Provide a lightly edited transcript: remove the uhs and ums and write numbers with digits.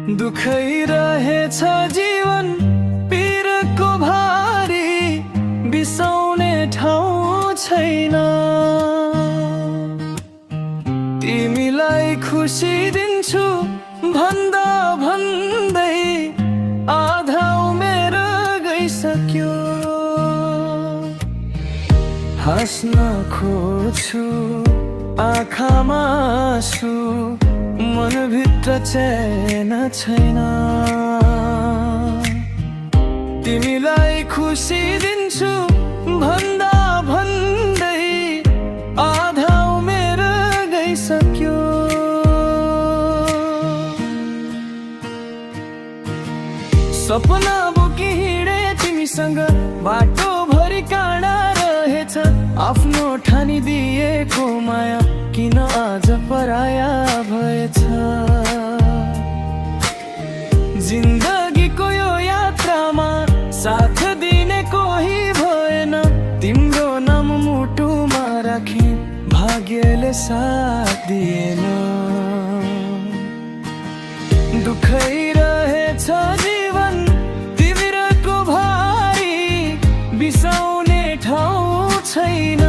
दुखै रहेछ जीवन पीरको भारी, बिसाउने ठाउँ छैन। तिमीलाई खुसी दिन्छु भन्दा भन्दै आधा उमेर गइसक्यो। हाँस्न खोज्छु आँखामा आँसु, मनभित्र चैन छैन। तिमीलाई खुसी दिन्छु भन्दा भन्दै आधा उमेर गइसक्यो। सपना बोकी हिँडे तिमीसँग, बाटो भरि काँडा रहेछ। आफ्नो ठानिदिएको माया किन आज पराया भएछ। जिन्दगीको यो यात्रामा साथ दिने कोही भएन। तिम्रो नाम मुटुमा राखे भाग्यले साथ दिएन। दुखै रहेछ जीवन तिमीहरूको भारी, बिसाउने ठाउँ छैन।